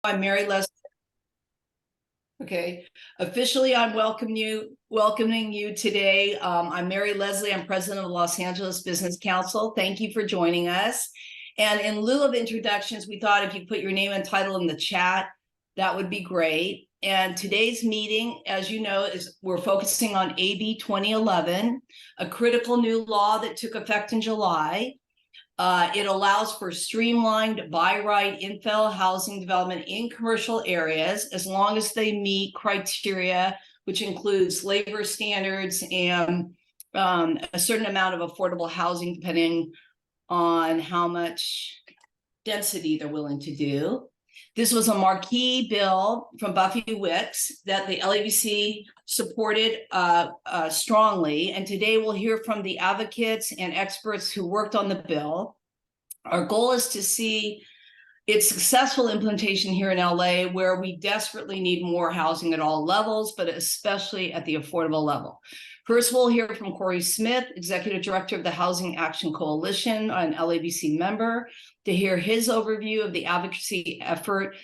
I'm Mary Leslie. Okay, officially, I'm welcoming you today. I'm Mary Leslie. I'm president of the Los Angeles Business Council. Thank you for joining us. And in lieu of introductions, we thought if you put your name and title in the chat, that would be great. And today's meeting, as you know, we're focusing on AB 2011, a critical new law that took effect in July. It allows for streamlined by-right infill housing development in commercial areas as long as they meet criteria, which includes labor standards and a certain amount of affordable housing depending on how much density they're willing to do. This was a marquee bill from Buffy Wicks that the LABC supported strongly. And today we'll hear from the advocates and experts who worked on the bill. Our goal is to see its successful implementation here in LA, where we desperately need more housing at all levels, but especially at the affordable level. First, we'll hear from Corey Smith, Executive Director of the Housing Action Coalition, an LABC member, to hear his overview of the advocacy effort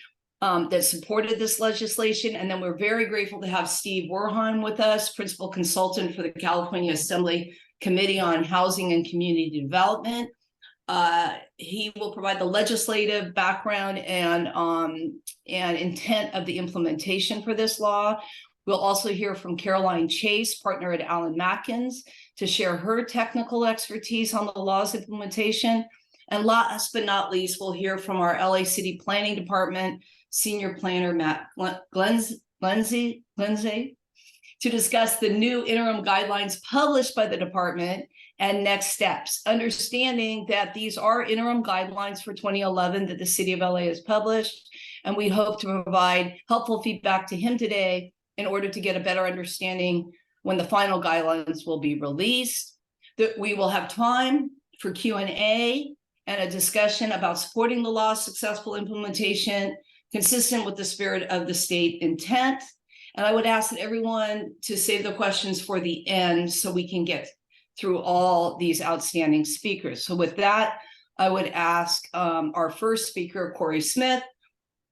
that supported this legislation. And then we're very grateful to have Steve Wertheim with us, Principal Consultant for the California Assembly Committee on Housing and Community Development. He will provide the legislative background and intent of the implementation for this law. We'll also hear from Caroline Chase, partner at Matkins, to share her technical expertise on the law's implementation. And last but not least, we'll hear from our LA City Planning Department Senior Planner Matt Glesne to discuss the new interim guidelines published by the department and next steps, understanding that these are interim guidelines for 2011 that the City of LA has published, and we hope to provide helpful feedback to him today in order to get a better understanding when the final guidelines will be released. That we will have time for Q&A and a discussion about supporting the law's successful implementation consistent with the spirit of the state intent. And I would ask that everyone to save the questions for the end so we can get through all these outstanding speakers. So with that, I would ask our first speaker, Corey Smith,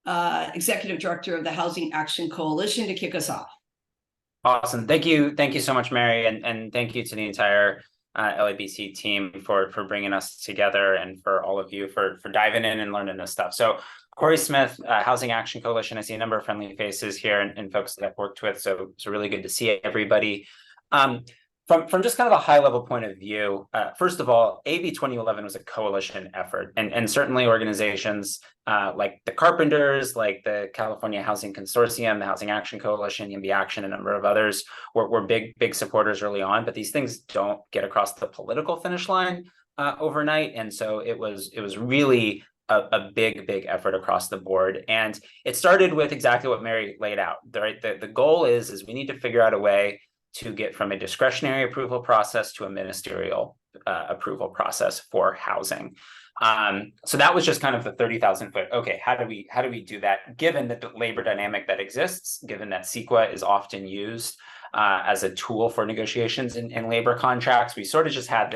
Executive Director of the Housing Action Coalition, to kick us off. Awesome. Thank you so much, Mary, and thank you to the entire LABC team for bringing us together, and for all of you for diving in and learning this stuff. So Corey Smith, Housing Action Coalition. I see a number of friendly faces here and folks that I've worked with, so it's really good to see everybody. From just kind of a high level point of view, first of all, AB 2011 was a coalition effort, and certainly organizations like the Carpenters, like the California Housing Consortium, the Housing Action Coalition, YIMBY Action, a number of others were big supporters early on, but these things don't get across the political finish line overnight. And so it was really a big effort across the board. And it started with exactly what Mary laid out, right? The goal is we need to figure out a way to get from a discretionary approval process to a ministerial approval process for housing. So that was just kind of the 30,000 foot. Okay, how do we do that? Given the labor dynamic that exists, given that CEQA is often used as a tool for negotiations in labor contracts, we sort of just had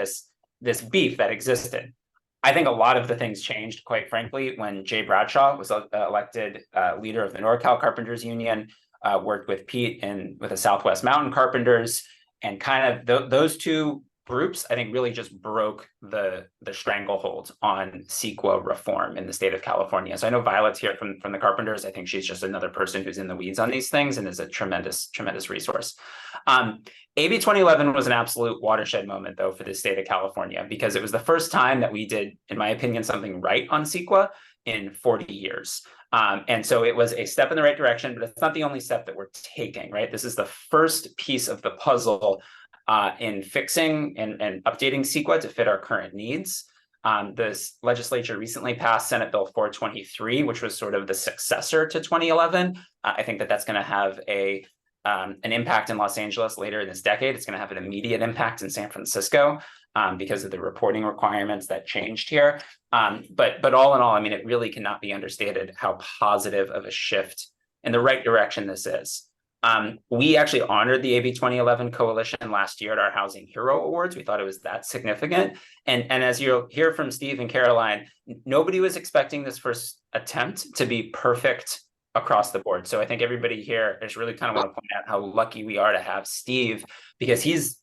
this beef that existed. I think a lot of the things changed, quite frankly, when Jay Bradshaw was elected leader of the NorCal Carpenters Union. Worked with Pete and with the Southwest Mountain Carpenters, and kind of those two groups, I think, really just broke the stranglehold on CEQA reform in the state of California. So I know Violet's here from the Carpenters. I think she's just another person who's in the weeds on these things and is a tremendous resource. AB 2011 was an absolute watershed moment, though, for the state of California, because it was the first time that we did, in my opinion, something right on CEQA in 40 years. And so it was a step in the right direction, but it's not the only step that we're taking, right? This is the first piece of the puzzle in fixing and updating CEQA to fit our current needs. The legislature recently passed Senate Bill 423, which was sort of the successor to 2011. I think that's going to have an impact in Los Angeles later in this decade. It's going to have an immediate impact in San Francisco because of the reporting requirements that changed here. But all in all, I mean, it really cannot be understated how positive of a shift in the right direction this is. We actually honored the AB 2011 Coalition last year at our Housing Hero Awards. We thought it was that significant. And as you'll hear from Steve and Caroline, nobody was expecting this first attempt to be perfect across the board. So I think everybody here, I just really kind of want to point out how lucky we are to have Steve, because he's,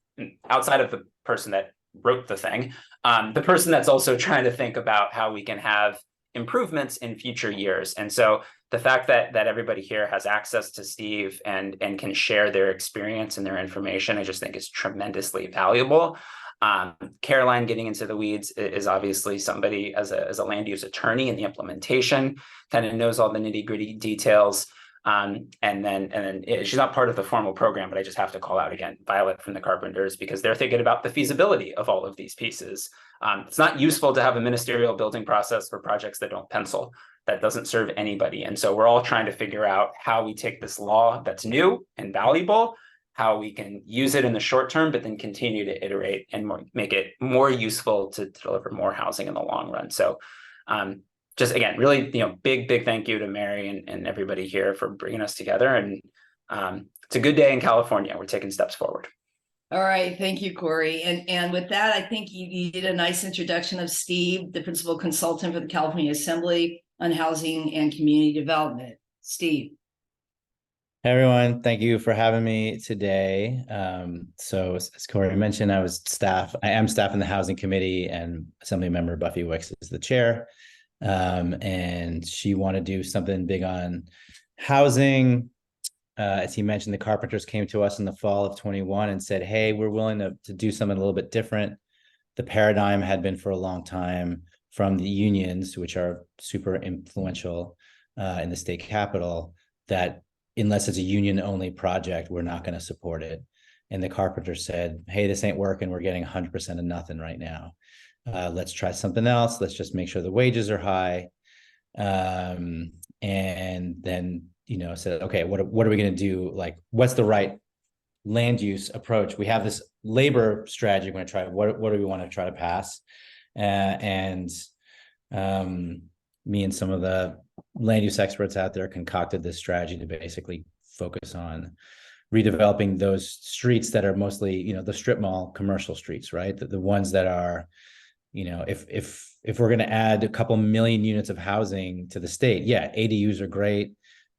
outside of the person that wrote the thing, the person that's also trying to think about how we can have improvements in future years. And so the fact that everybody here has access to Steve and can share their experience and their information, I just think is tremendously valuable. Caroline, getting into the weeds, is obviously somebody as a land use attorney in the implementation, kind of knows all the nitty-gritty details. And then she's not part of the formal program, but I just have to call out again Violet from the Carpenters, because they're thinking about the feasibility of all of these pieces. It's not useful to have a ministerial building process for projects that don't pencil. That doesn't serve anybody. And so we're all trying to figure out how we take this law that's new and valuable, how we can use it in the short term, but then continue to iterate and make it more useful to deliver more housing in the long run. So just again, really, big thank you to Mary and everybody here for bringing us together. And it's a good day in California. We're taking steps forward. All right, thank you, Corey. And with that, I think you did a nice introduction of Steve, the principal consultant for the California Assembly on Housing and Community Development. Steve. Hey everyone, thank you for having me today. So as Corey mentioned, I am staff in the Housing Committee, and Assembly Member Buffy Wicks is the chair. And she wanted to do something big on housing. As he mentioned, the Carpenters came to us in the fall of 21 and said, hey, we're willing to do something a little bit different. The paradigm had been for a long time from the unions, which are super influential in the state capitol, that unless it's a union-only project, we're not going to support it. And the Carpenters said, hey, this ain't working. We're getting 100% of nothing right now. Let's try something else. Let's just make sure the wages are high. And then, said, okay, what are we going to do? Like, what's the right land use approach? We have this labor strategy. We're going to try, what do we want to try to pass? Me and some of the land use experts out there concocted this strategy to basically focus on redeveloping those streets that are mostly, the strip mall commercial streets, right? The ones that are, if we're going to add a couple million units of housing to the state, yeah, ADUs are great.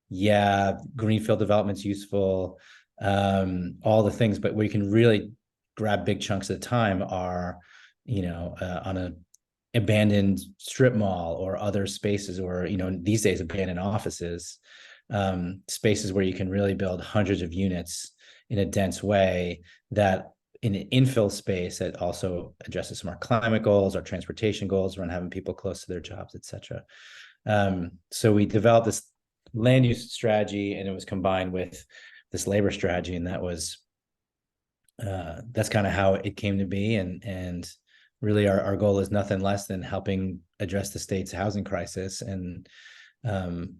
Yeah, greenfield development's useful, all the things, but where you can really grab big chunks at a time are, on a abandoned strip mall or other spaces, or, these days abandoned offices, spaces where you can really build hundreds of units in a dense way, that in an infill space that also addresses some of our climate goals, our transportation goals around having people close to their jobs, et cetera. So we developed this land use strategy, and it was combined with this labor strategy, and that's kind of how it came to be. And really our goal is nothing less than helping address the state's housing crisis. And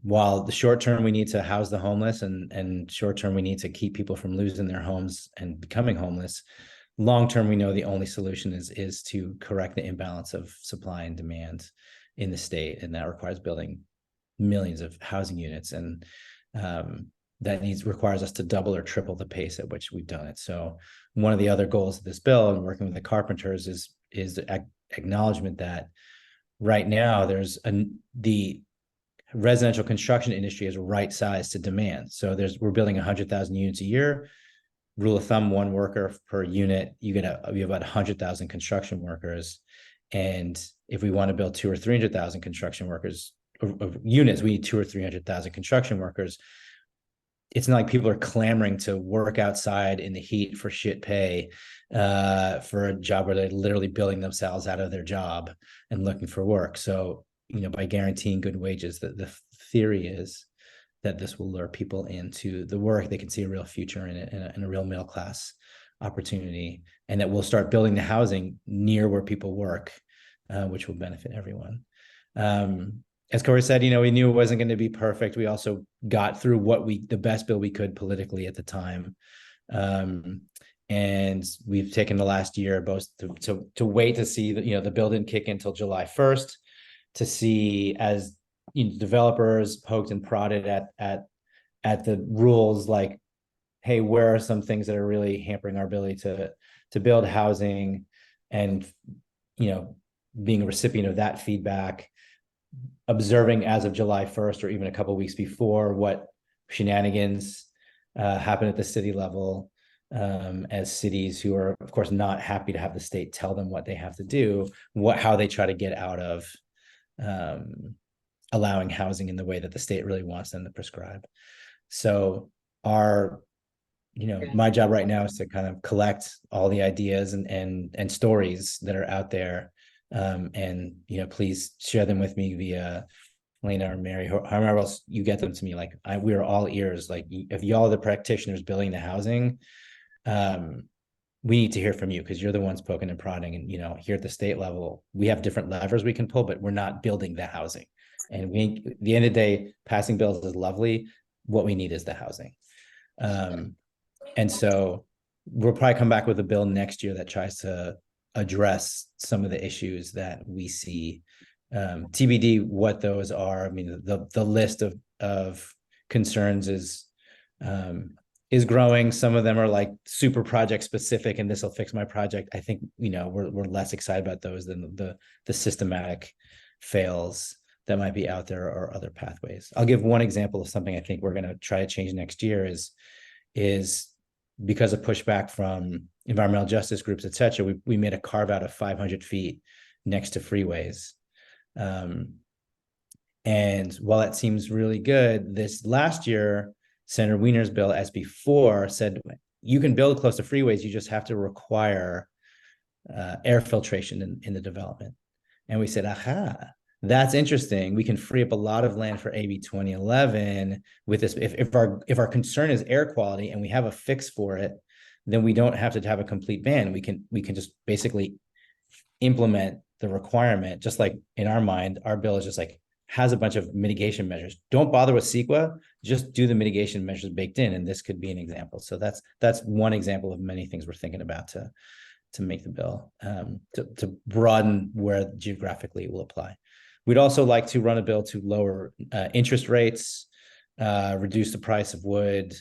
while the short term we need to house the homeless, and short term we need to keep people from losing their homes and becoming homeless, long term we know the only solution is to correct the imbalance of supply and demand in the state, and that requires building millions of housing units, and that requires us to double or triple the pace at which we've done it. So one of the other goals of this bill, and working with the Carpenters, is the acknowledgement that right now the residential construction industry is right sized to demand. So we're building 100,000 units a year. Rule of thumb, 1 worker per unit. You have about 100,000 construction workers, and if we want to build 200,000 or 300,000 construction workers of units, we need 200,000 or 300,000 construction workers. It's not like people are clamoring to work outside in the heat for shit pay for a job where they're literally building themselves out of their job and looking for work. So, by guaranteeing good wages, the theory is that this will lure people into the work. They can see a real future in it, and a real middle class opportunity, and that we'll start building the housing near where people work, which will benefit everyone. As Corey said, we knew it wasn't going to be perfect. We also got through the best bill we could politically at the time. And we've taken the last year both to wait to see that, the bill didn't kick in until July 1st, to see as developers poked and prodded at the rules, like hey, where are some things that are really hampering our ability to build housing, and, you know, being a recipient of that feedback, observing as of July 1st or even a couple of weeks before what shenanigans happen at the city level, as cities who are, of course, not happy to have the state tell them what they have to do, how they try to get out of allowing housing in the way that the state really wants them to prescribe. So my job right now is to kind of collect all the ideas and stories that are out there, and please share them with me via Lena or Mary, however else you get them to me. Like, we are all ears. Like, if y'all are the practitioners building the housing, we need to hear from you, because you're the ones poking and prodding. And here at the state level, we have different levers we can pull, but we're not building the housing. And at the end of the day, passing bills is lovely. What we need is the housing. And so we'll probably come back with a bill next year that tries to address some of the issues that we see. TBD what those are. I mean, the list of concerns is growing. Some of them are like super project specific, and this will fix my project. I think we're less excited about those than the systematic fails that might be out there, or other pathways. I'll give one example of something I think we're going to try to change next year is because of pushback from environmental justice groups, et cetera. We made a carve out of 500 feet next to freeways. And while that seems really good, this last year, Senator Wiener's bill, SB 4, said you can build close to freeways, you just have to require air filtration in the development. And we said, aha, that's interesting. We can free up a lot of land for AB 2011 with this. If our concern is air quality and we have a fix for it, then we don't have to have a complete ban. We can just basically implement the requirement. Just like in our mind, our bill is just like has a bunch of mitigation measures. Don't bother with CEQA, just do the mitigation measures baked in, and this could be an example. So that's one example of many things we're thinking about to make the bill, to broaden where geographically it will apply. We'd also like to run a bill to lower interest rates, reduce the price of wood.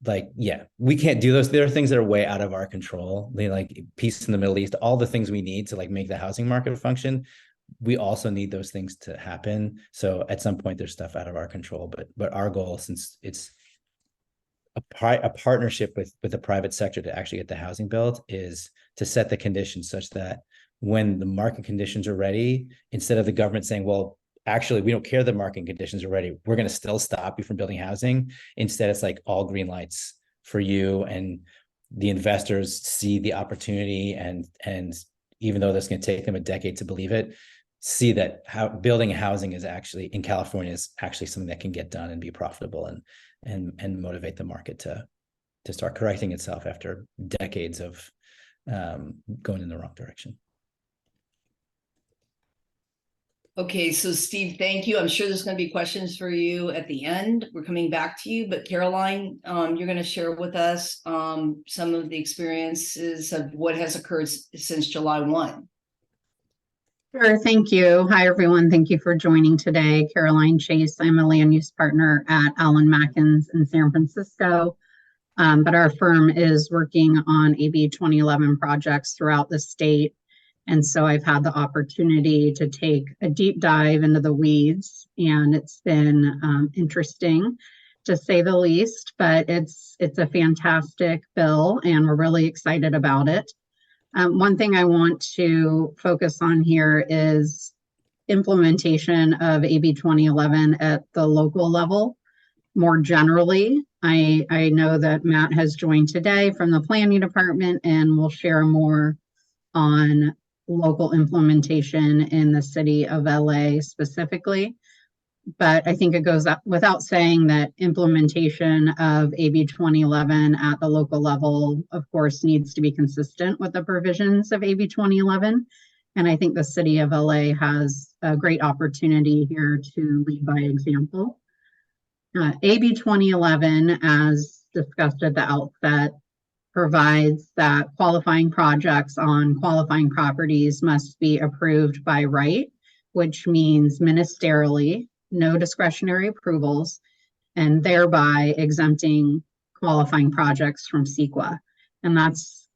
We can't do those. There are things that are way out of our control. Like peace in the Middle East, all the things we need to make the housing market function. We also need those things to happen. So at some point there's stuff out of our control, but our goal, since it's a partnership with the private sector to actually get the housing built, is to set the conditions such that when the market conditions are ready, instead of the government saying, well, actually, we don't care the market conditions are ready, we're going to still stop you from building housing. Instead, it's like all green lights for you, and the investors see the opportunity, and even though that's going to take them a decade to believe it, see that building housing is actually in California is actually something that can get done and be profitable, and motivate the market to start correcting itself after decades of going in the wrong direction. Okay, so Steve, thank you. I'm sure there's going to be questions for you at the end. We're coming back to you, but Caroline, you're going to share with us some of the experiences of what has occurred since July 1. Sure, thank you. Hi, everyone. Thank you for joining today. Caroline Chase. I'm a land use partner at Allen Matkins in San Francisco, but our firm is working on AB 2011 projects throughout the state. And so I've had the opportunity to take a deep dive into the weeds, and it's been interesting to say the least, but it's a fantastic bill and we're really excited about it. One thing I want to focus on here is implementation of AB 2011 at the local level. More generally, I know that Matt has joined today from the planning department, and we'll share more on local implementation in the city of LA specifically. But I think it goes up without saying that implementation of AB 2011 at the local level, of course, needs to be consistent with the provisions of AB 2011. And I think the city of LA has a great opportunity here to lead by example. AB 2011, as discussed at the outset, provides that qualifying projects on qualifying properties must be approved by right, which means ministerially, no discretionary approvals, and thereby exempting qualifying projects from CEQA. And that's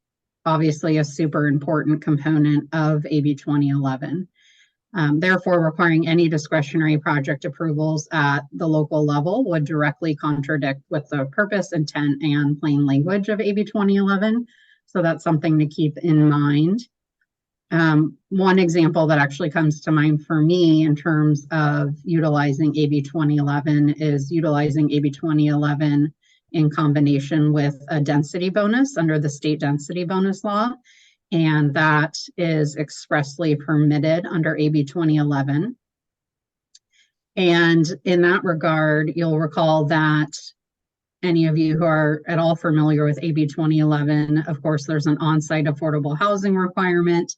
obviously a super important component of AB 2011. Therefore, requiring any discretionary project approvals at the local level would directly contradict with the purpose, intent, and plain language of AB 2011. So that's something to keep in mind. One example that actually comes to mind for me in terms of utilizing AB 2011 is utilizing AB 2011 in combination with a density bonus under the state density bonus law. And that is expressly permitted under AB 2011. And in that regard, you'll recall that any of you who are at all familiar with AB 2011, of course, there's an on-site affordable housing requirement.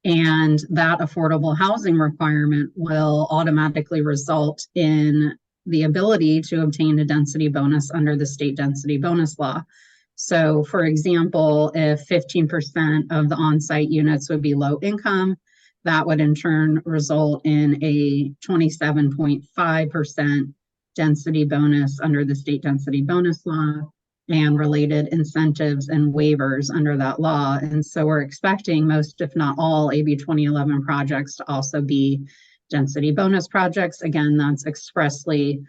And that affordable housing requirement will automatically result in the ability to obtain a density bonus under the state density bonus law. So, for example, if 15% of the on-site units would be low income, that would in turn result in a 27.5% density bonus under the state density bonus law and related incentives and waivers under that law. And so we're expecting most, if not all, AB 2011 projects to also be density bonus projects. Again, that's expressly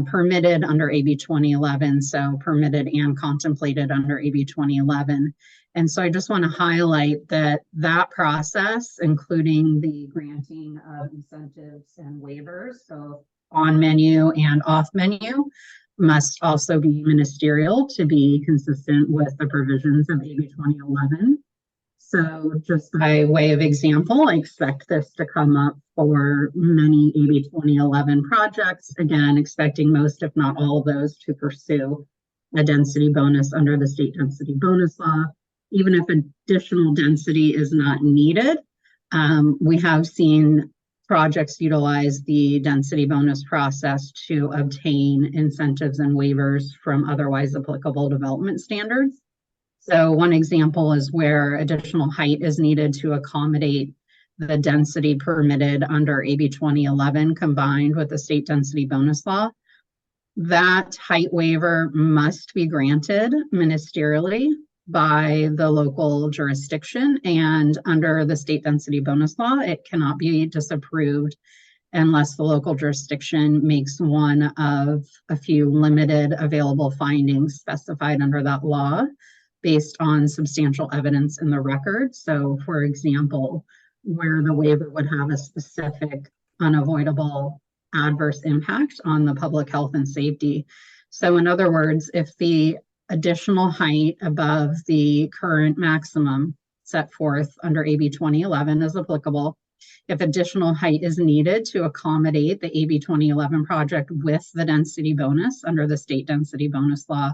permitted under AB 2011, so permitted and contemplated under AB 2011. And so I just want to highlight that that process, including the granting of incentives and waivers, so on menu and off menu, must also be ministerial to be consistent with the provisions of AB 2011. So just by way of example, I expect this to come up for many AB 2011 projects, again, expecting most, if not all of those, to pursue a density bonus under the state density bonus law. Even if additional density is not needed, we have seen projects utilize the density bonus process to obtain incentives and waivers from otherwise applicable development standards. So one example is where additional height is needed to accommodate the density permitted under AB 2011 combined with the state density bonus law. That height waiver must be granted ministerially by the local jurisdiction, and under the state density bonus law, it cannot be disapproved unless the local jurisdiction makes one of a few limited available findings specified under that law based on substantial evidence in the record. So, for example, where the waiver would have a specific unavoidable adverse impact on the public health and safety. So in other words, if the additional height above the current maximum set forth under AB 2011 is applicable, if additional height is needed to accommodate the AB 2011 project with the density bonus under the state density bonus law,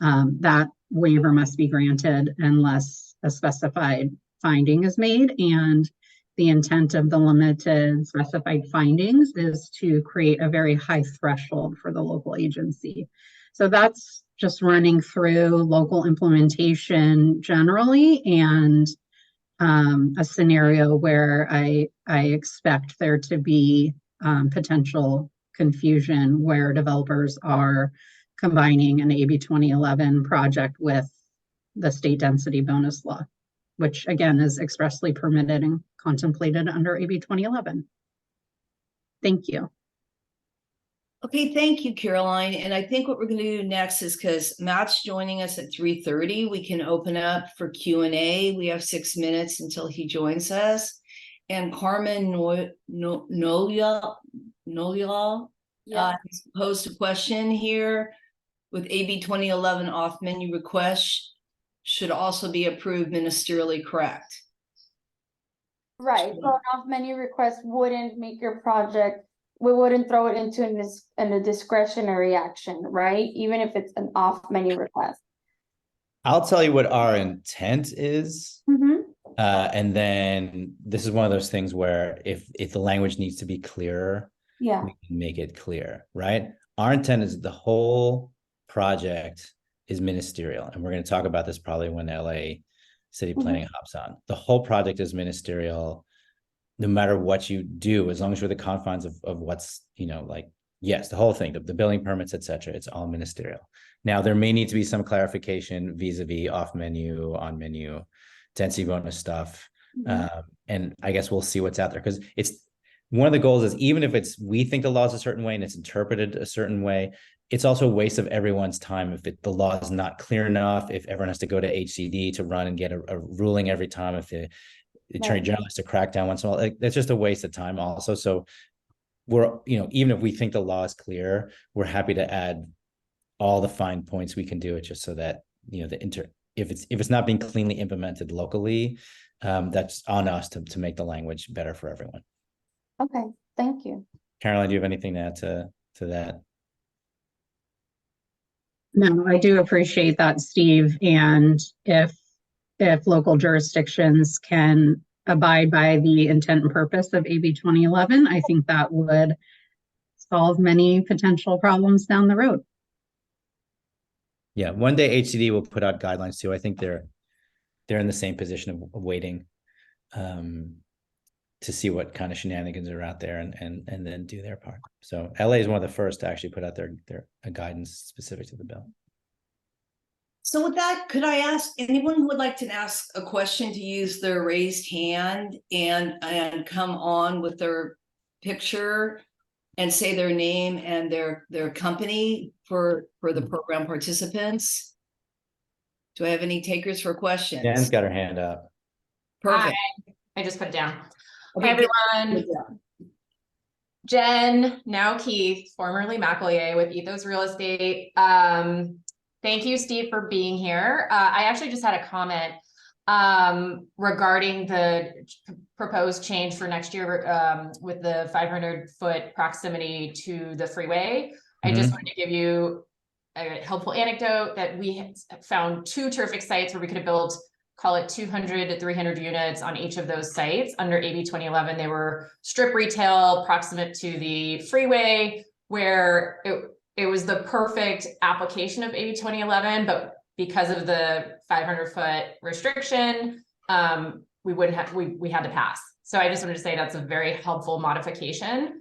that waiver must be granted unless a specified finding is made. And the intent of the limited specified findings is to create a very high threshold for the local agency. So that's just running through local implementation generally, and a scenario where I expect there to be potential confusion where developers are combining an AB 2011 project with the state density bonus law, which again is expressly permitted and contemplated under AB 2011. Thank you. Okay, thank you, Caroline. And I think what we're going to do next is, because Matt's joining us at 3:30, we can open up for Q&A. We have 6 minutes until he joins us. And Carmen Nolia has posed a question here. With AB 2011 off-menu requests should also be approved ministerially, correct? Right, so an off-menu request wouldn't make your project, we wouldn't throw it into a discretionary action, right? Even if it's an off-menu request. I'll tell you what our intent is. And then this is one of those things where if the language needs to be clearer, we can make it clear, right? Our intent is the whole project is ministerial. And we're going to talk about this probably when LA City Planning hops on. The whole project is ministerial, no matter what you do, as long as you're the confines of what's, like Yes, the whole thing, the building permits, et cetera, it's all ministerial. Now, there may need to be some clarification vis-a-vis off menu, on menu, density bonus stuff. And I guess we'll see what's out there, because it's one of the goals is, even if we think the law is a certain way and it's interpreted a certain way, it's also a waste of everyone's time if the law is not clear enough, if everyone has to go to HCD to run and get a ruling every time, if the attorney general has to crack down once in a while. Like, it's just a waste of time also. So we're, even if we think the law is clear, we're happy to add all the fine points we can do it, just so that, if it's not being cleanly implemented locally, that's on us to make the language better for everyone. Okay, thank you. Caroline, do you have anything to add to that? No, I do appreciate that, Steve. And if local jurisdictions can abide by the intent and purpose of AB 2011, I think that would solve many potential problems down the road. Yeah, one day HCD will put out guidelines too. I think they're in the same position of waiting to see what kind of shenanigans are out there, and then do their part. So LA is one of the first to actually put out their guidance specific to the bill. So with that, could I ask anyone who would like to ask a question to use their raised hand and come on with their picture and say their name and their company for the program participants? Do I have any takers for questions? Dan's got her hand up. Perfect. Hi, I just put it down. Okay, Hey everyone, Jen, now Keith, formerly McEllier with Ethos Real Estate. Thank you, Steve, for being here. I actually just had a comment regarding the proposed change for next year with the 500-foot proximity to the freeway. I just wanted to give you a helpful anecdote that we found 2 terrific sites where we could have built, call it 200 to 300 units on each of those sites under AB 2011. They were strip retail proximate to the freeway, where it was the perfect application of AB 2011, but because of the 500-foot restriction, we wouldn't have, we had to pass. So I just wanted to say that's a very helpful modification.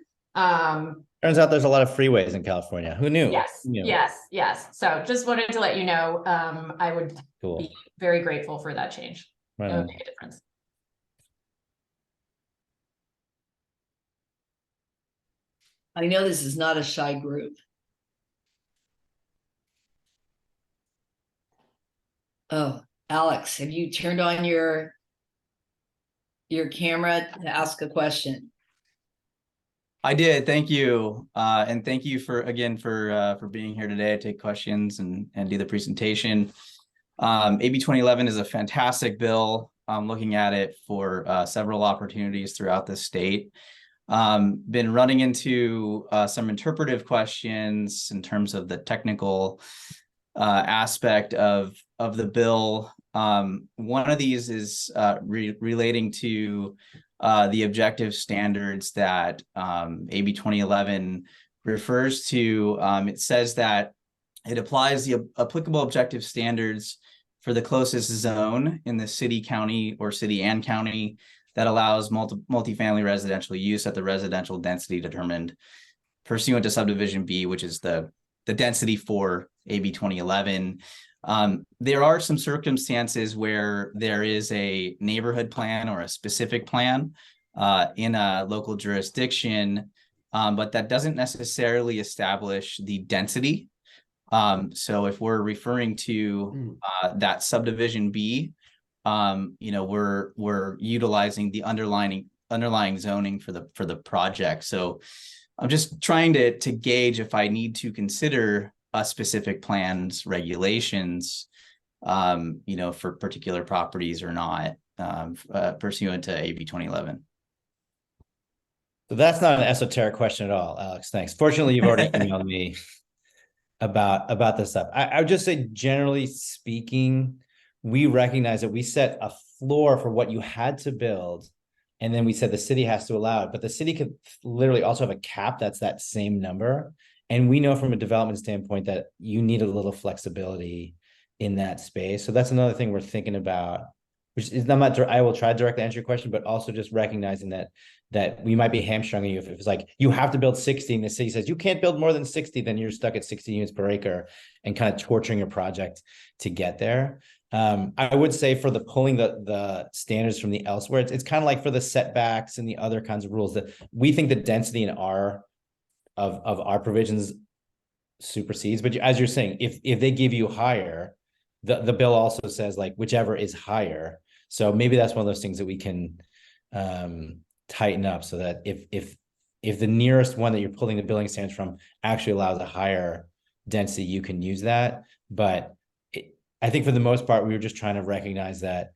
Turns out there's a lot of freeways in California. Who knew? Yes, yes. So just wanted to let you know, I would be very grateful for that change. Right It on. would make a difference. I know this is not a shy group. Oh, Alex, have you turned on your camera to ask a question? I did. Thank you. And thank you for being here today to take questions and do the presentation. AB 2011 is a fantastic bill. I'm looking at it for several opportunities throughout the state. Been running into some interpretive questions in terms of the technical aspect of the bill. One of these is relating to the objective standards that AB 2011 refers to. It says that it applies the applicable objective standards for the closest zone in the city, county, or city and county that allows multifamily residential use at the residential density determined pursuant to subdivision B, which is the density for AB 2011. There are some circumstances where there is a neighborhood plan or a specific plan in a local jurisdiction, but that doesn't necessarily establish the density. So if we're referring to that subdivision B, we're utilizing the underlying zoning for the project. So I'm just trying to gauge if I need to consider a specific plan's regulations, for particular properties or not, pursuant to AB 2011. So that's not an esoteric question at all, Alex. Thanks. Fortunately, you've already emailed me about this stuff. I would just say, generally speaking, we recognize that we set a floor for what you had to build, and then we said the city has to allow it, but the city could literally also have a cap that's that same number. And we know from a development standpoint that you need a little flexibility in that space. So that's another thing we're thinking about which is I'm not, I will try to directly answer your question, but also just recognizing that we might be hamstringing you if it's like you have to build 60 and the city says you can't build more than 60, then you're stuck at 60 units per acre and kind of torturing your project to get there. I would say for the pulling the standards from the elsewhere, it's kind of like for the setbacks and the other kinds of rules that we think the density in our provisions supersedes. But as you're saying, if they give you higher, the bill also says like whichever is higher. So maybe that's one of those things that we can tighten up so that if the nearest one that you're pulling the building standards from actually allows a higher density, you can use that. But I think for the most part, we were just trying to recognize that,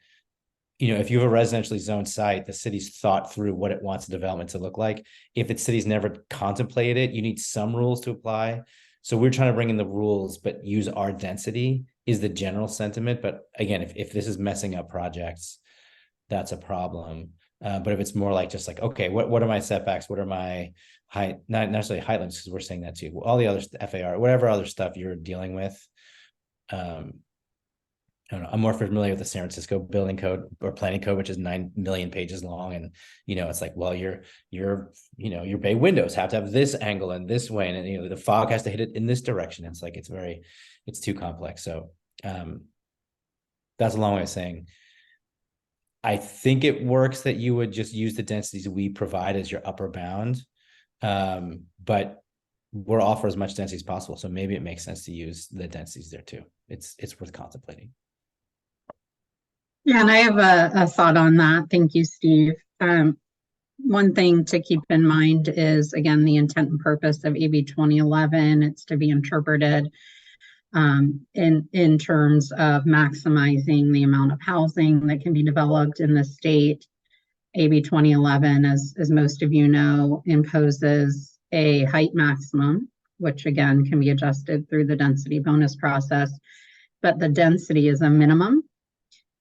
if you have a residentially zoned site, the city's thought through what it wants the development to look like. If the city's never contemplated it, you need some rules to apply. So we're trying to bring in the rules, but use our density is the general sentiment. But again, if this is messing up projects, that's a problem. But if it's more like just like, okay, what are my setbacks? What are my height, not necessarily height limits, because we're saying that too. All the other FAR, whatever other stuff you're dealing with. I don't know, I'm more familiar with the San Francisco building code or planning code, which is 9 million pages long. And, it's like, well, your bay windows have to have this angle and this way. And, the fog has to hit it in this direction. It's like, it's too complex. So that's a long way of saying, I think it works that you would just use the densities we provide as your upper bound. But we'll offer as much density as possible. So maybe it makes sense to use the densities there too. It's worth contemplating. Yeah, and I have a thought on that. Thank you, Steve. One thing to keep in mind is, again, the intent and purpose of AB 2011. It's to be interpreted in terms of maximizing the amount of housing that can be developed in the state. AB 2011, as most of you know, imposes a height maximum, which again can be adjusted through the density bonus process, but the density is a minimum.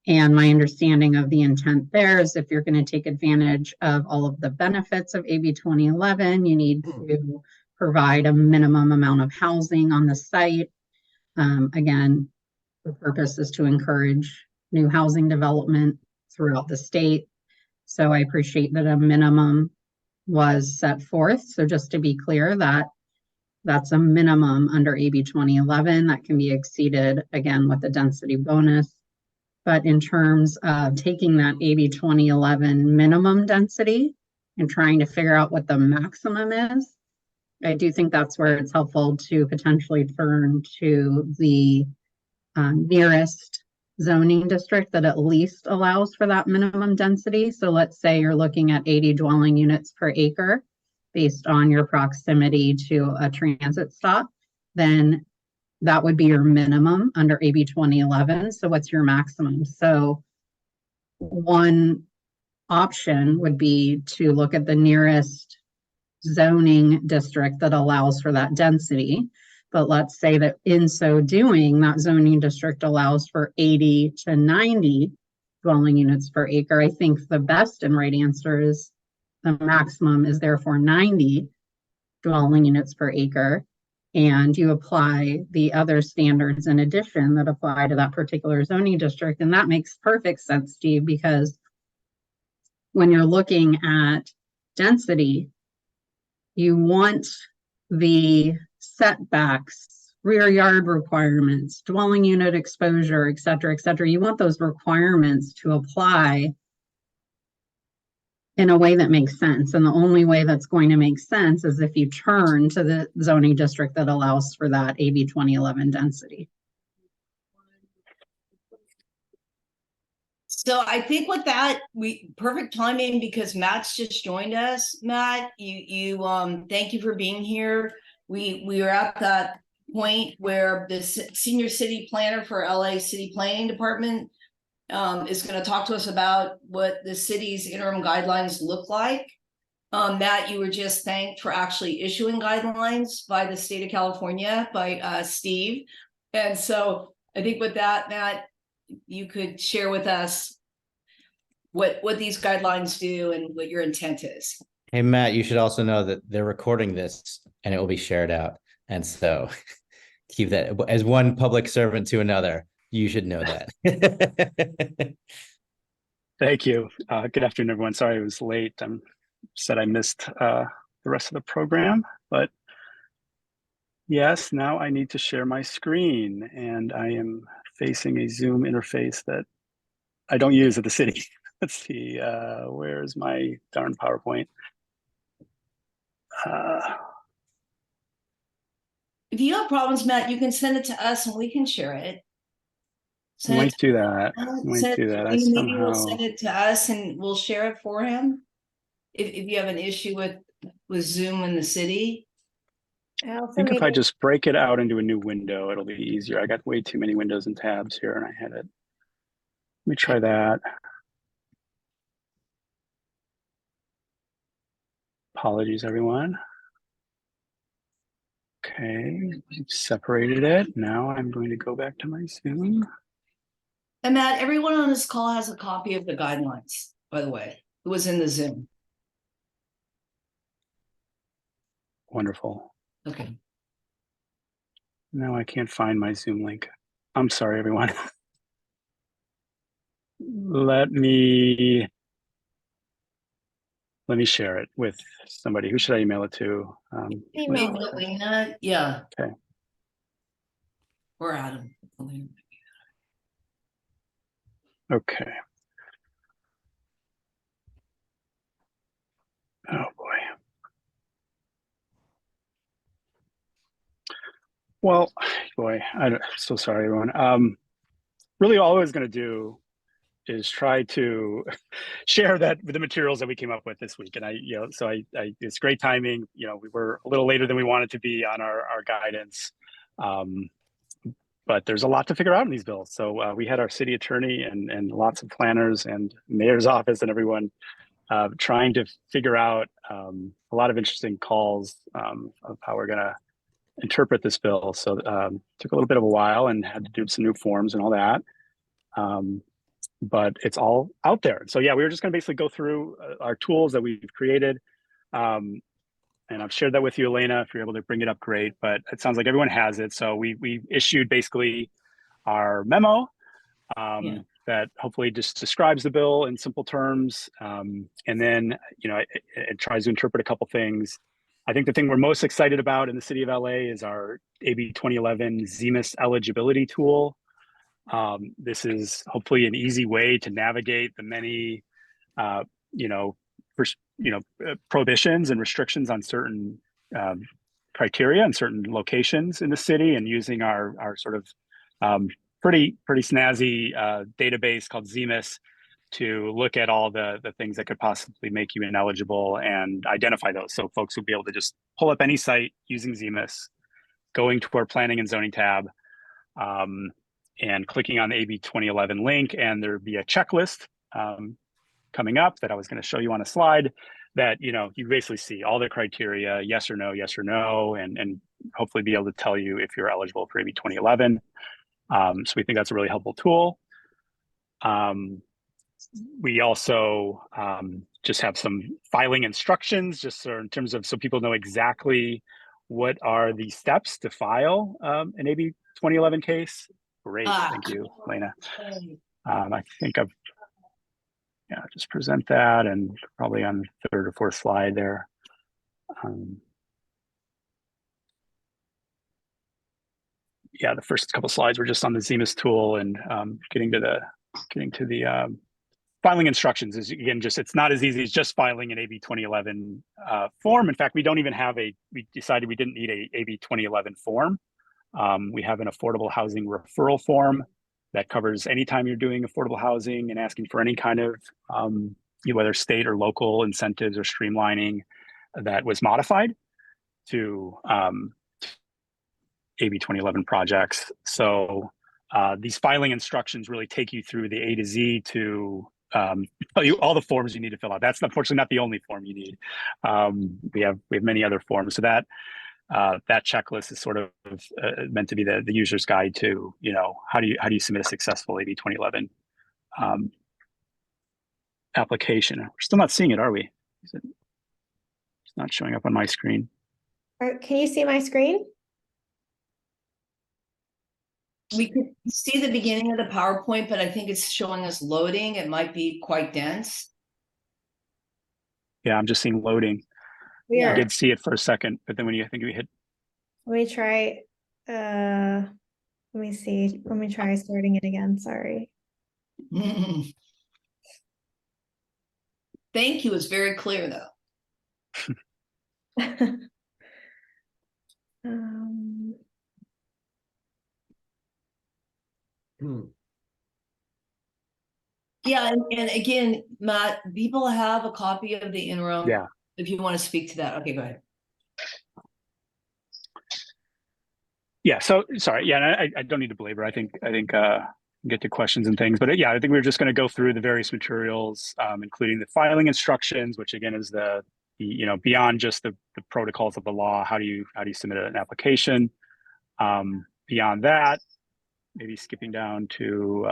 And my understanding of the intent there is if you're going to take advantage of all of the benefits of AB 2011, you need to provide a minimum amount of housing on the site. Again, the purpose is to encourage new housing development throughout the state. So I appreciate that a minimum was set forth. So just to be clear, that's a minimum under AB 2011 that can be exceeded again with the density bonus. But in terms of taking that AB 2011 minimum density and trying to figure out what the maximum is, I do think that's where it's helpful to potentially turn to the nearest zoning district that at least allows for that minimum density. So let's say you're looking at 80 dwelling units per acre based on your proximity to a transit stop, then that would be your minimum under AB 2011. So what's your maximum? So one option would be to look at the nearest zoning district that allows for that density. But let's say that in so doing, that zoning district allows for 80 to 90 dwelling units per acre. I think the best and right answer is the maximum is therefore 90 dwelling units per acre. And you apply the other standards in addition that apply to that particular zoning district. And that makes perfect sense, Steve, because when you're looking at density, you want the setbacks, rear yard requirements, dwelling unit exposure, et cetera, et cetera. You want those requirements to apply in a way that makes sense. And the only way that's going to make sense is if you turn to the zoning district that allows for that AB 2011 density. So I think with that, perfect timing because Matt's just joined us. Matt, you thank you for being here. We are at that point where the senior city planner for LA City Planning Department is going to talk to us about what the city's interim guidelines look like. Matt, you were just thanked for actually issuing guidelines by the state of California by Steve. And so I think with that, Matt, you could share with us what these guidelines do and what your intent is. Hey, Matt, you should also know that they're recording this and it will be shared out. And so keep that as one public servant to another. You should know that. Thank you. Good afternoon, everyone. Sorry I was late. Said I missed the rest of the program, but yes, now I need to share my screen, and I am facing a Zoom interface that I don't use at the city. Let's see, where's my darn PowerPoint? If you have problems, Matt, you can send it to us and we can share it. I might do that. I Maybe we'll send it to us and we'll share it for him. If you have an issue with Zoom in the city. I think if I just break it out into a new window, it'll be easier. I got way too many windows and tabs here, and I had it. Let me try that. Apologies, everyone. Okay, I've separated it. Now I'm going to go back to my Zoom. And Matt, everyone on this call has a copy of the guidelines, by the way. It was in the Zoom. Wonderful. Okay. Now I can't find my Zoom link. I'm sorry, everyone. Let me share it with somebody. Who should I email it to? Maybe Elena. Yeah. Okay. Or Adam. Okay. Oh boy. Well, boy, I'm so sorry, everyone. Really, all I was going to do is try to share that with the materials that we came up with this week. And it's great timing. We were a little later than we wanted to be on our guidance. But there's a lot to figure out in these bills. So we had our city attorney and lots of planners and mayor's office and everyone trying to figure out a lot of interesting calls of how we're going to interpret this bill. So took a little bit of a while and had to do some new forms and all that. But it's all out there. So yeah, we were just going to basically go through our tools that we've created. And I've shared that with you, Elena. If you're able to bring it up, great. But it sounds like everyone has it. So we issued basically our memo that hopefully just describes the bill in simple terms. And then, it tries to interpret a couple things. I think the thing we're most excited about in the city of LA is our AB 2011 ZEMIS eligibility tool. This is hopefully an easy way to navigate the many, prohibitions and restrictions on certain criteria and certain locations in the city, and using our sort of pretty snazzy database called ZEMIS to look at all the things that could possibly make you ineligible and identify those. So folks will be able to just pull up any site using ZEMIS, going to our planning and zoning tab, and clicking on the AB 2011 link, and there'd be a checklist coming up that I was going to show you on a slide that, you basically see all the criteria, yes or no, and hopefully be able to tell you if you're eligible for AB 2011. So we think that's a really helpful tool. We also just have some filing instructions, just in terms of, so people know exactly what are the steps to file an AB 2011 case. Great, thank you, Elena. I think I've just present that, and probably on third or fourth slide there. The first couple slides were just on the ZEMIS tool, and getting to the filing instructions is, again, it's not as easy as just filing an AB 2011 form. In fact, we don't even have we decided we didn't need a AB 2011 form. We have an affordable housing referral form that covers anytime you're doing affordable housing and asking for any kind of whether state or local incentives or streamlining that was modified to AB 2011 projects. So these filing instructions really take you through the A to Z to tell you all the forms you need to fill out. That's unfortunately not the only form you need. We have many other forms. So that checklist is sort of meant to be the user's guide to, how do you submit a successful AB 2011 application. We're still not seeing it, are we? It's not showing up on my screen. Can you see my screen? We could see the beginning of the PowerPoint, but I think it's showing us loading. It might be quite dense. Yeah, I'm just seeing loading. I Yeah. did see it for a second, but then when you, I think we hit, Let me try, let me see. Let me try starting it again. Sorry. Thank you. It's very clear though. Um, Yeah, and again, Matt, people have a copy of the interim. yeah. If you want to speak to that. Okay, go ahead. Yeah, so sorry. Yeah, and I don't need to belabor. I think get to questions and things, but yeah, I think we're just going to go through the various materials, including the filing instructions, which again is the beyond just the protocols of the law. How do you submit an application? Beyond that, maybe skipping down to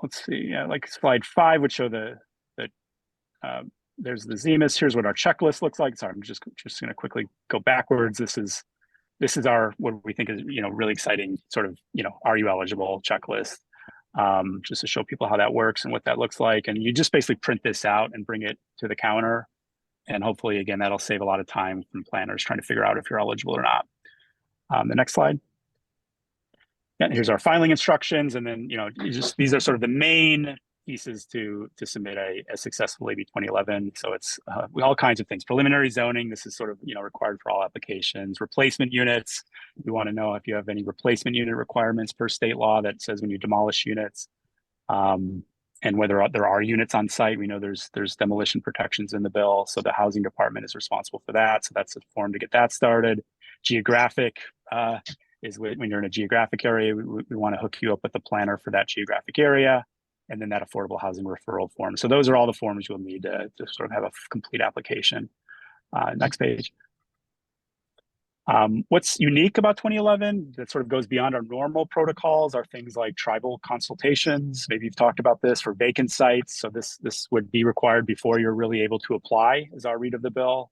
let's see, yeah, like slide 5 would show the there's the ZEMIS. Here's what our checklist looks like. Sorry, I'm just going to quickly go backwards. This is our, what we think is, really exciting sort of, are you eligible checklist, just to show people how that works and what that looks like. And you just basically print this out and bring it to the counter. And hopefully, again, that'll save a lot of time from planners trying to figure out if you're eligible or not. The next slide. Yeah, here's our filing instructions. And then, these are sort of the main pieces to submit a successful AB 2011. So it's all kinds of things. Preliminary zoning, this is sort of required for all applications. Replacement units, we want to know if you have any replacement unit requirements per state law that says when you demolish units, and whether there are units on site. We know there's demolition protections in the bill, so the housing department is responsible for that. So that's a form to get that started. Geographic is when you're in a geographic area, we want to hook you up with the planner for that geographic area. And then that affordable housing referral form. So those are all the forms you'll need to sort of have a complete application. Next page. What's unique about 2011 that sort of goes beyond our normal protocols are things like tribal consultations. Maybe you've talked about this for vacant sites. So this would be required before you're really able to apply, is our read of the bill,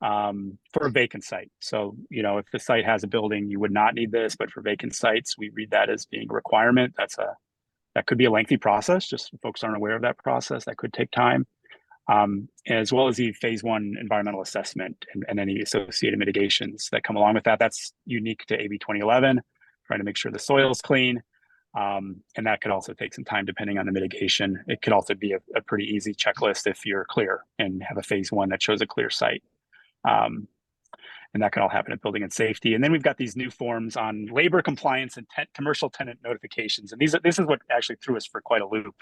for a vacant site. So, if the site has a building, you would not need this, but for vacant sites, we read that as being a requirement. That could be a lengthy process, just if folks aren't aware of that process, that could take time, as well as the phase 1 environmental assessment and any associated mitigations that come along with that. That's unique to AB 2011, trying to make sure the soil is clean. And that could also take some time depending on the mitigation. It could also be a pretty easy checklist if you're clear and have a phase 1 that shows a clear site. And that can all happen at building and safety. And then we've got these new forms on labor compliance and commercial tenant notifications. And this is what actually threw us for quite a loop.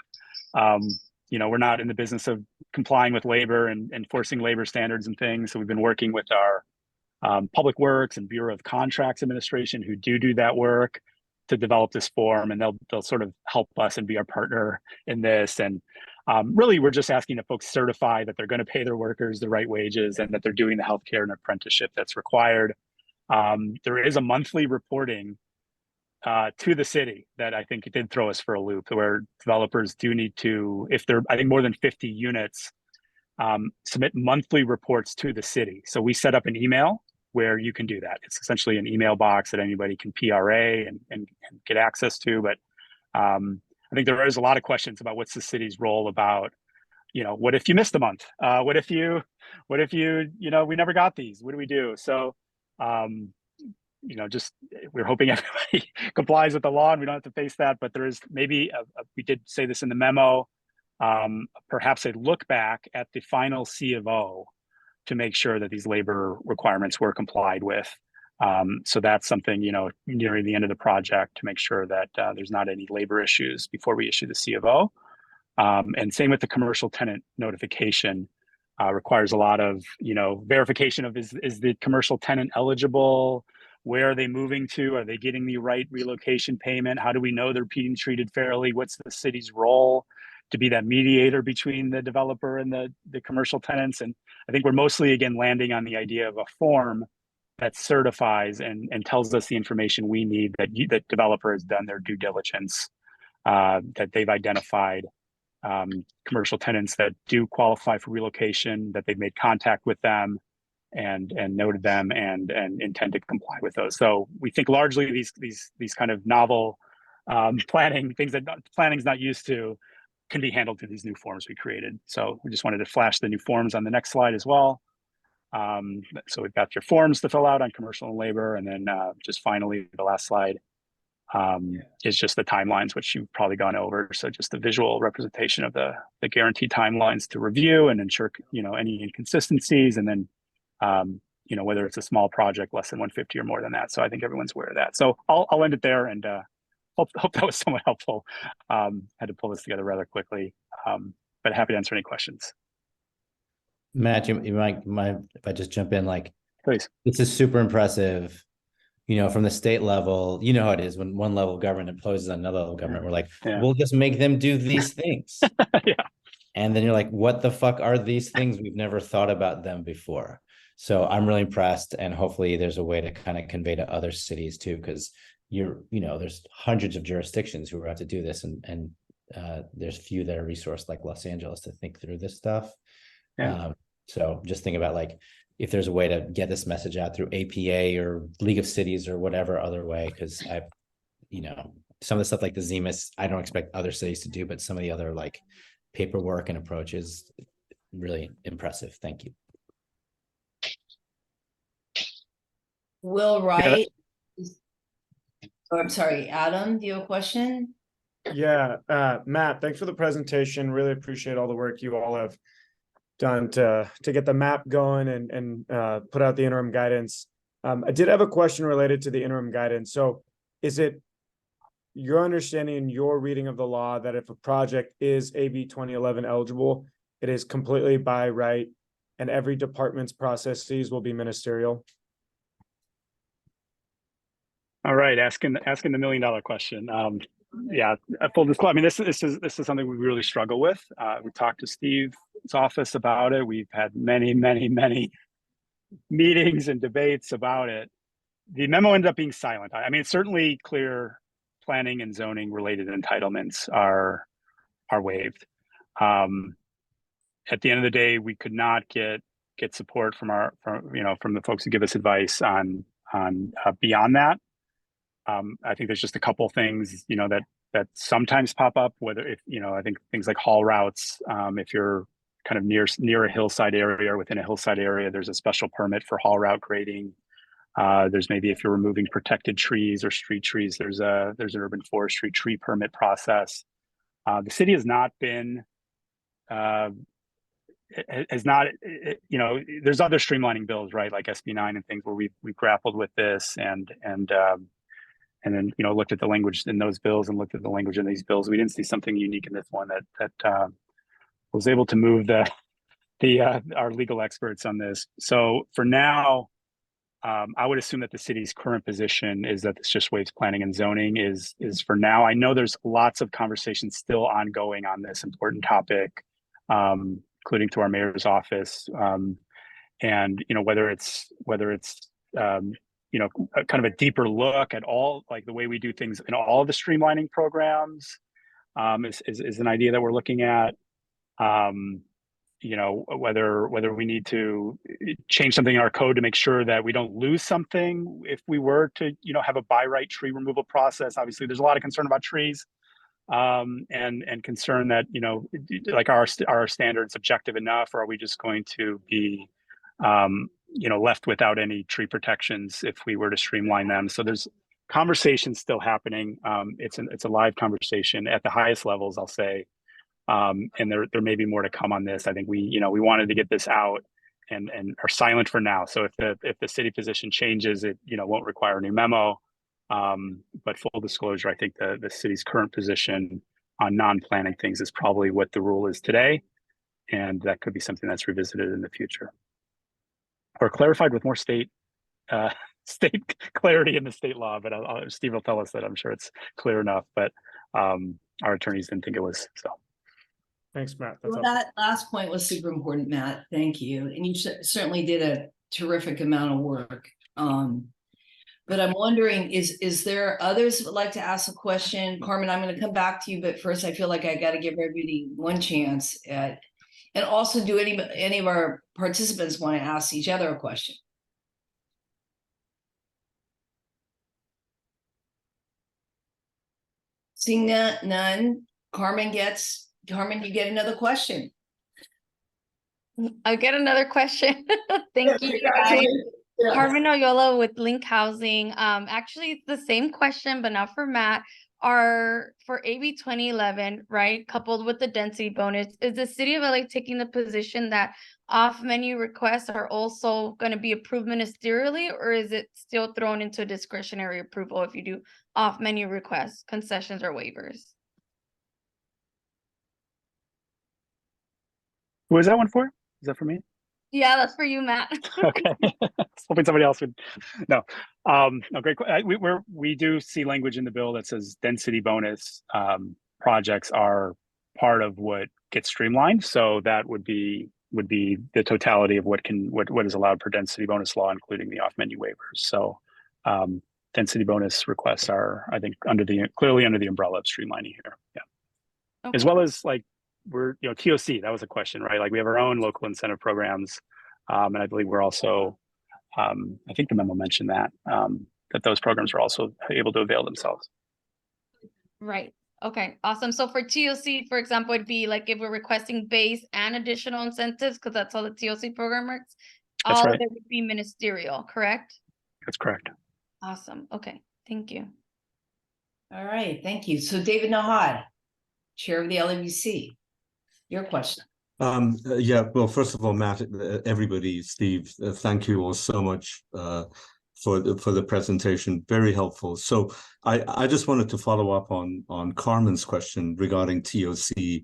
We're not in the business of complying with labor and enforcing labor standards and things. So we've been working with our Public Works and Bureau of Contracts Administration who do that work to develop this form, and they'll sort of help us and be our partner in this. And really, we're just asking that folks certify that they're going to pay their workers the right wages and that they're doing the healthcare and apprenticeship that's required. There is a monthly reporting to the city that I think it did throw us for a loop, where developers do need to, if they're, I think, more than 50 units, submit monthly reports to the city. So we set up an email where you can do that. It's essentially an email box that anybody can PRA and get access to. But I think there is a lot of questions about what's the city's role about, what if you missed a month? What if you, we never got these? What do we do? So, just we're hoping everybody complies with the law and we don't have to face that. But there is maybe, we did say this in the memo, perhaps a look back at the final C of O to make sure that these labor requirements were complied with. So that's something, nearing the end of the project to make sure that there's not any labor issues before we issue the C of O. And same with the commercial tenant notification, requires a lot of, verification of is the commercial tenant eligible? Where are they moving to? Are they getting the right relocation payment? How do we know they're being treated fairly? What's the city's role to be that mediator between the developer and the commercial tenants? And I think we're mostly, again, landing on the idea of a form that certifies and tells us the information we need, that developer has done their due diligence, that they've identified commercial tenants that do qualify for relocation, that they've made contact with them, noted them and intend to comply with those. So we think largely these kind of novel planning things that planning's not used to can be handled through these new forms we created. So we just wanted to flash the new forms on the next slide as well. So we've got your forms to fill out on commercial and labor, and then just finally the last slide is just the timelines, which you've probably gone over. So just the visual representation of the guaranteed timelines to review and ensure, any inconsistencies, and then, whether it's a small project, less than 150 or more than that. So I think everyone's aware of that. So I'll end it there, and hope that was somewhat helpful. Had to pull this together rather quickly, but happy to answer any questions. Matt, you might if I just jump in, like, Please. This is super impressive. From the state level, you know how it is when one level of government imposes on another level of government. We're like, we'll just make them do these things. Yeah. And then you're like, what the fuck are these things? We've never thought about them before. So I'm really impressed, and hopefully there's a way to kind of convey to other cities too, because there's hundreds of jurisdictions who have to do this, and there's few that are resourced like Los Angeles to think through this stuff. Yeah. So just think about, like, if there's a way to get this message out through APA or League of Cities or whatever other way, because some of the stuff like the ZEMIS, I don't expect other cities to do, but some of the other like paperwork and approaches, really impressive. Thank you. Will Wright. Oh, I'm sorry, Adam, do you have a question? Yeah, Matt, thanks for the presentation. Really appreciate all the work you all have done to get the map going and put out the interim guidance. I did have a question related to the interim guidance. So is it your understanding and your reading of the law that if a project is AB 2011 eligible, it is completely by right and every department's processes will be ministerial? All right, asking the $1 million question. Yeah, full disclosure. I mean, this is something we really struggle with. We talked to Steve's office about it. We've had many meetings and debates about it. The memo ended up being silent. I mean, it's certainly clear planning and zoning related entitlements are waived. At the end of the day, we could not get support from the folks who give us advice on beyond that. I think there's just a couple things, that sometimes pop up, I think things like haul routes, if you're kind of near a hillside area or within a hillside area, there's a special permit for haul route grading. There's maybe if you're removing protected trees or street trees, there's an urban forestry tree permit process. The city has not been, there's other streamlining bills, right? Like SB 9 and things where we've grappled with this and then looked at the language in those bills and looked at the language in these bills. We didn't see something unique in this one that was able to move our legal experts on this. So for now, I would assume that the city's current position is that this just waives planning and zoning is for now. I know there's lots of conversations still ongoing on this important topic, including through our mayor's office, and whether it's kind of a deeper look at all, like the way we do things in all of the streamlining programs, is an idea that we're looking at. Whether we need to change something in our code to make sure that we don't lose something if we were to, have a by right tree removal process. Obviously, there's a lot of concern about trees, and concern that, like our standards objective enough, or are we just going to be left without any tree protections if we were to streamline them? So there's conversations still happening. It's a live conversation at the highest levels, I'll say. And there may be more to come on this. I think we wanted to get this out and are silent for now. So if the city position changes, it won't require a new memo. But full disclosure, I think the city's current position on non-planning things is probably what the rule is today, and that could be something that's revisited in the future or clarified with more state clarity in the state law. But Steve will tell us that. I'm sure it's clear enough, but our attorneys didn't think it was. So. Thanks, Matt. Well, that last point was super important, Matt. Thank you. And you certainly did a terrific amount of work. But I'm wondering, is there others that would like to ask a question? Carmen, I'm going to come back to you, but first I feel like I got to give everybody one chance at And also, do any of our participants want to ask each other a question? Seeing none, Carmen, you get another question. I get another question. Thank you, guys. Yeah. Carmen Oyola with Link Housing. Actually, it's the same question, but not for Matt. For AB 2011, right, coupled with the density bonus, is the city of LA taking the position that off-menu requests are also going to be approved ministerially, or is it still thrown into discretionary approval if you do off-menu requests, concessions, or waivers? Who is that one for? Is that for me? Yeah, that's for you, Matt. Okay. Hoping somebody else would. No. No, great. We do see language in the bill that says density bonus projects are part of what gets streamlined. So that would be the totality of what is allowed per density bonus law, including the off-menu waivers. So density bonus requests are, I think, clearly under the umbrella of streamlining here. Yeah. Okay. As well as like TOC, that was a question, right? Like we have our own local incentive programs. And I believe we're also, I think the memo mentioned that those programs are also able to avail themselves. Right. Okay, awesome. So for TOC, for example, it'd be like if we're requesting base and additional incentives, because that's how the TOC program works. That's all right. of it would be ministerial, correct? That's correct. Awesome. Okay, thank you. All right, thank you. So David Nahad, Chair of the LABC, your question. Yeah, well, first of all, Matt, everybody, Steve, thank you all so much for the presentation. Very helpful. So I just wanted to follow up on Carmen's question regarding TOC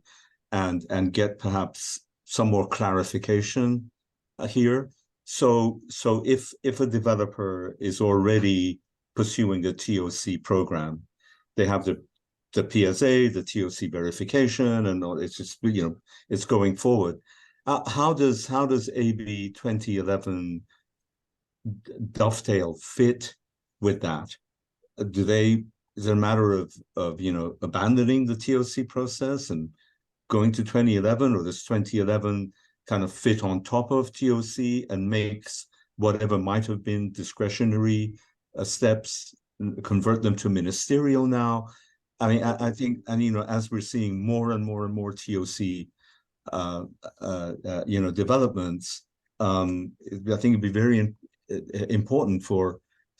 and get perhaps some more clarification here. So if a developer is already pursuing the TOC program, they have the PSA, the TOC verification, and all, it's just, it's going forward. How does AB 2011 dovetail fit with that? Is there a matter of abandoning the TOC process and going to 2011, or does 2011 kind of fit on top of TOC and makes whatever might have been discretionary steps, convert them to ministerial now? I mean, I think, and as we're seeing more and more and more TOC, developments, I think it'd be very important for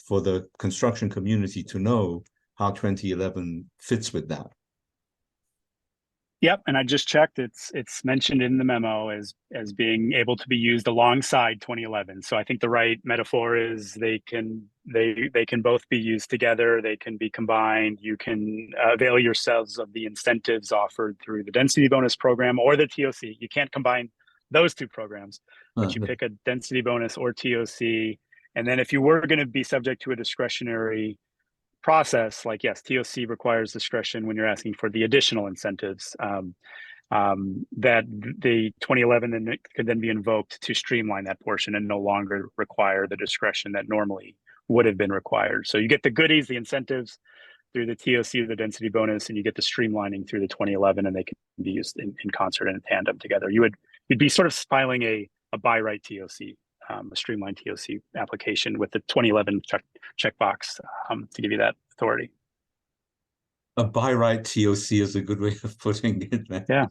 the construction community to know how 2011 fits with that. Yep, and I just checked. It's mentioned in the memo as being able to be used alongside 2011. So I think the right metaphor is they can both be used together. They can be combined. You can avail yourselves of the incentives offered through the density bonus program or the TOC. You can't combine those two programs, but you pick a density bonus or TOC. And then if you were going to be subject to a discretionary process, like, yes, TOC requires discretion when you're asking for the additional incentives, that the 2011 then could then be invoked to streamline that portion and no longer require the discretion that normally would have been required. So you get the goodies, the incentives through the TOC, the density bonus, and you get the streamlining through the 2011, and they can be used in concert and in tandem together. You'd be sort of filing a by right TOC, a streamlined TOC application with the 2011 checkbox to give you that authority. A by right TOC is a good way of putting it, man. Yeah.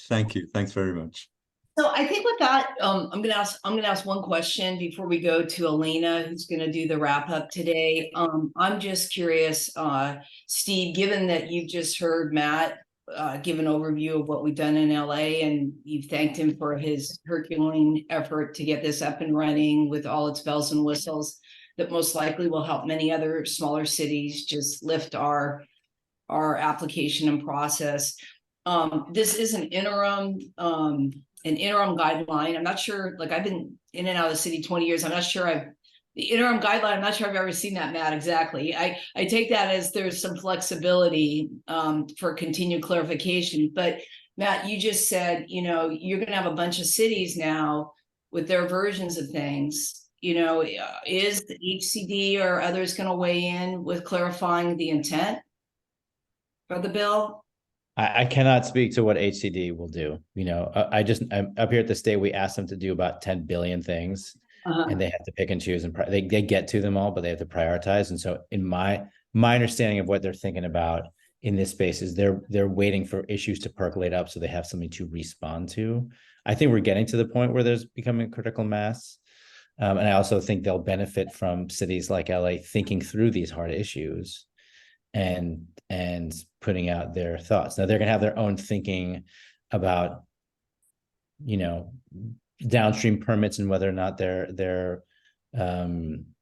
Thank you. Thanks very much. So I think with that, I'm gonna ask one question before we go to Elena, who's gonna do the wrap up today. I'm just curious, Steve, given that you've just heard Matt give an overview of what we've done in LA, and you've thanked him for his Herculean effort to get this up and running with all its bells and whistles, that most likely will help many other smaller cities just lift our application and process. This is an interim guideline. I'm not sure, like, I've been in and out of the city 20 years. I'm not sure the interim guideline, I'm not sure I've ever seen that, Matt, exactly. I take that as there's some flexibility for continued clarification. But Matt, you just said, you're going to have a bunch of cities now with their versions of things. Is the HCD or others going to weigh in with clarifying the intent of the bill? I cannot speak to what HCD will do. You know, I'm up here at the state. We asked them to do about 10 billion things, and they have to pick and choose, and they get to them all, but they have to prioritize. And so, in my understanding of what they're thinking about in this space is they're waiting for issues to percolate up so they have something to respond to. I think we're getting to the point where there's becoming critical mass. And I also think they'll benefit from cities like LA thinking through these hard issues and putting out their thoughts. Now they're going to have their own thinking about, you know, downstream permits and whether or not they're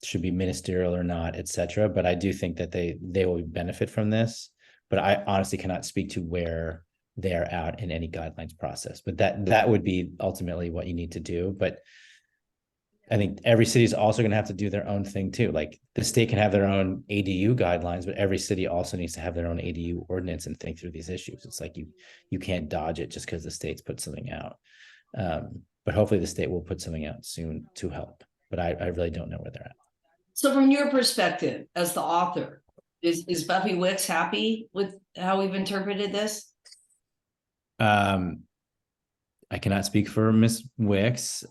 should be ministerial or not, et cetera. But I do think that they will benefit from this. But I honestly cannot speak to where they're at in any guidelines process. But that would be ultimately what you need to do. But I think every city is also going to have to do their own thing too. Like the state can have their own ADU guidelines, but every city also needs to have their own ADU ordinance and think through these issues. It's like you can't dodge it just because the state's put something out. But hopefully the state will put something out soon to help. But I really don't know where they're at. So from your perspective as the author, is Buffy Wicks happy with how we've interpreted this? I cannot speak for Miss Wicks.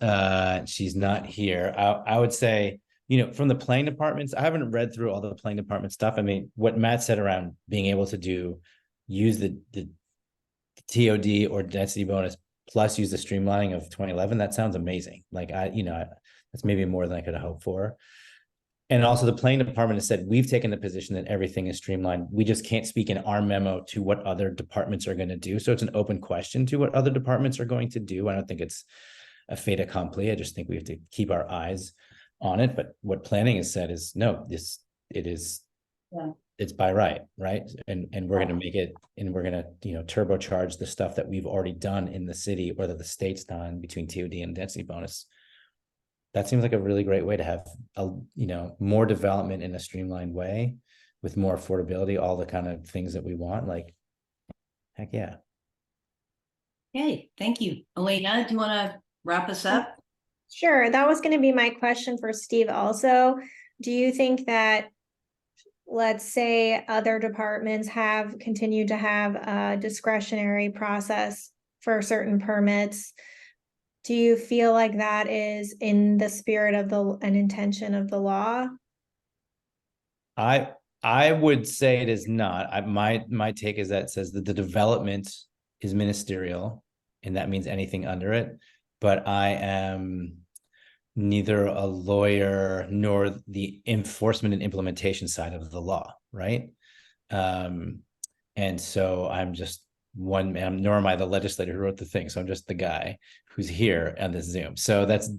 She's not here. I would say, you know, from the planning departments, I haven't read through all the planning department stuff. I mean, what Matt said around being able to use the TOD or density bonus plus use the streamlining of 2011, that sounds amazing. Like that's maybe more than I could have hoped for. And also the planning department has said, we've taken the position that everything is streamlined. We just can't speak in our memo to what other departments are going to do. So it's an open question to what other departments are going to do. I don't think it's a fait accompli. I just think we have to keep our eyes on it. But what planning has said is, no, it's by right. And we're going to make it, and we're going to, turbocharge the stuff that we've already done in the city or that the state's done between TOD and density bonus. That seems like a really great way to have more development in a streamlined way with more affordability, all the kind of things that we want. Like, heck yeah. Okay, thank you. Elena, do you want to wrap us up? Sure. That was going to be my question for Steve also. Do you think that, let's say, other departments have continued to have a discretionary process for certain permits? Do you feel like that is in the spirit of an intention of the law? I would say it is not. My take is that it says that the development is ministerial, and that means anything under it. But I am neither a lawyer nor the enforcement and implementation side of the law, right? And so I'm just one man, nor am I the legislator who wrote the thing. So I'm just the guy who's here on this Zoom. So that's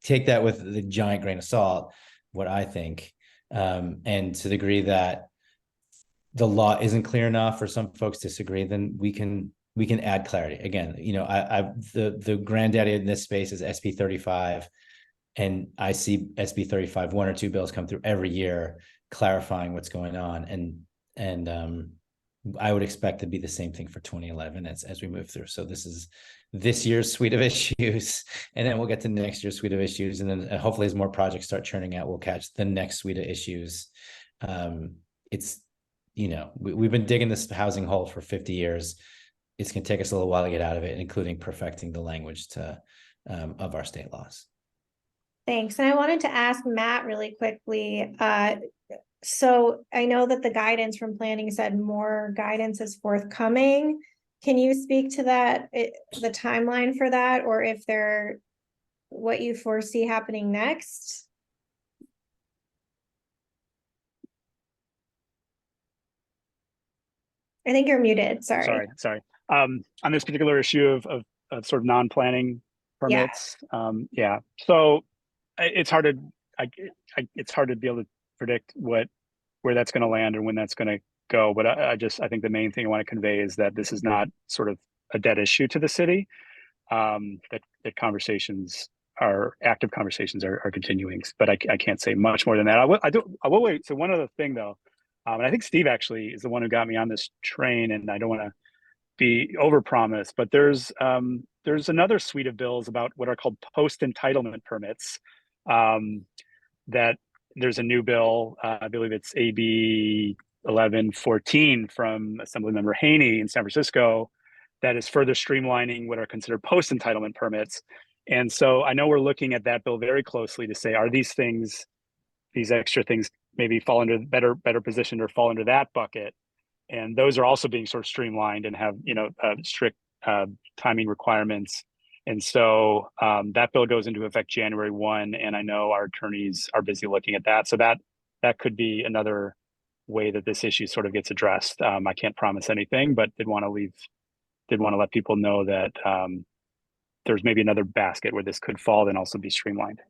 take that with the giant grain of salt, what I think. And to the degree that the law isn't clear enough or some folks disagree, then we can add clarity. Again, the granddaddy in this space is SB 35. And I see SB 35, one or two bills come through every year clarifying what's going on. And I would expect to be the same thing for 2011 as we move through. So this is this year's suite of issues, and then we'll get to next year's suite of issues. And then hopefully as more projects start churning out, we'll catch the next suite of issues. It's, we've been digging this housing hole for 50 years. It's going to take us a little while to get out of it, including perfecting the language of our state laws. Thanks. And I wanted to ask Matt really quickly. So I know that the guidance from planning said more guidance is forthcoming. Can you speak to that, the timeline for that, or what you foresee happening next? I think you're muted. Sorry. On this particular issue of sort of non-planning permits. Yeah. So it's hard to be able to predict where that's going to land or when that's going to go. But I think the main thing I want to convey is that this is not sort of a dead issue to the city. That active conversations are continuing, but I can't say much more than that. I will wait. So one other thing though, and I think Steve actually is the one who got me on this train, and I don't want to be overpromised, but there's another suite of bills about what are called post entitlement permits. That there's a new bill, I believe it's AB 1114 from Assemblymember Haney in San Francisco that is further streamlining what are considered post-entitlement permits. And so I know we're looking at that bill very closely to say, are these things, these extra things maybe fall into better position or fall into that bucket? And those are also being sort of streamlined and have, strict timing requirements. And so that bill goes into effect January 1, and I know our attorneys are busy looking at that. So that could be another way that this issue sort of gets addressed. I can't promise anything, but did want to let people know that there's maybe another basket where this could fall and also be streamlined.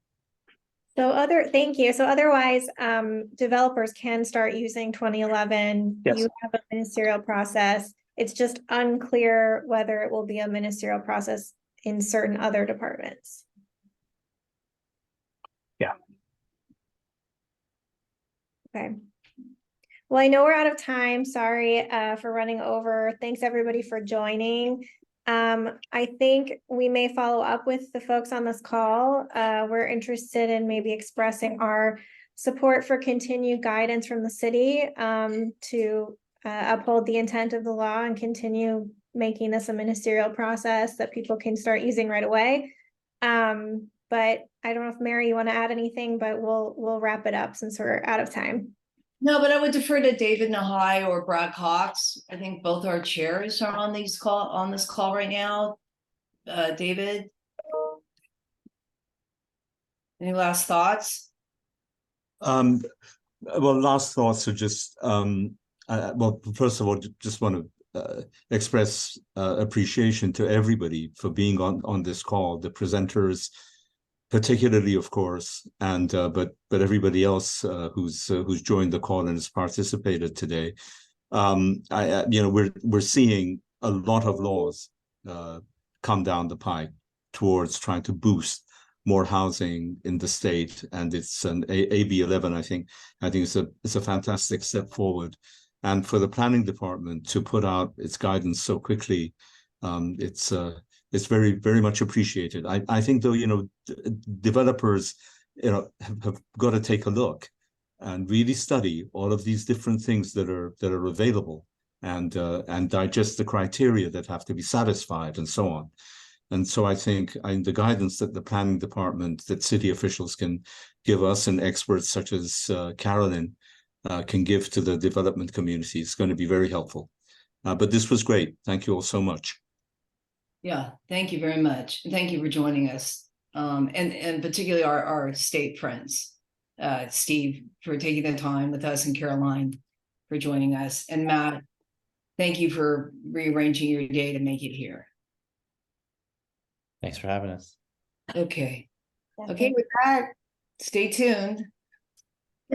Thank you. So otherwise, developers can start using 2011. Yes. You have a ministerial process. It's just unclear whether it will be a ministerial process in certain other departments. Yeah. Okay. Well, I know we're out of time. Sorry for running over. Thanks everybody for joining. I think we may follow up with the folks on this call. We're interested in maybe expressing our support for continued guidance from the city to uphold the intent of the law and continue making this a ministerial process that people can start using right away. But I don't know if Mary, you want to add anything, but we'll wrap it up since we're out of time. No, but I would defer to David Nahai or Brad Cox. I think both our chairs are on this call right now. David, any last thoughts? Well, last thoughts are just well, first of all, just want to express appreciation to everybody for being on this call, the presenters, particularly, of course, and but everybody else who's joined the call and has participated today. We're seeing a lot of laws come down the pike towards trying to boost more housing in the state, and it's an AB 11. I think it's a fantastic step forward, and for the planning department to put out its guidance so quickly, it's very, very much appreciated. I think, though, developers, have got to take a look and really study all of these different things that are available, and digest the criteria that have to be satisfied and so on. And so I think the guidance that the planning department, that city officials can give us, and experts such as Carolyn can give to the development community is going to be very helpful. But this was great. Thank you all so much. Yeah, thank you very much. Thank you for joining us. And particularly our state friends, Steve, for taking the time with us, and Caroline for joining us. And Matt, thank you for rearranging your day to make it here. Thanks for having us. Okay. Okay, with that, stay tuned.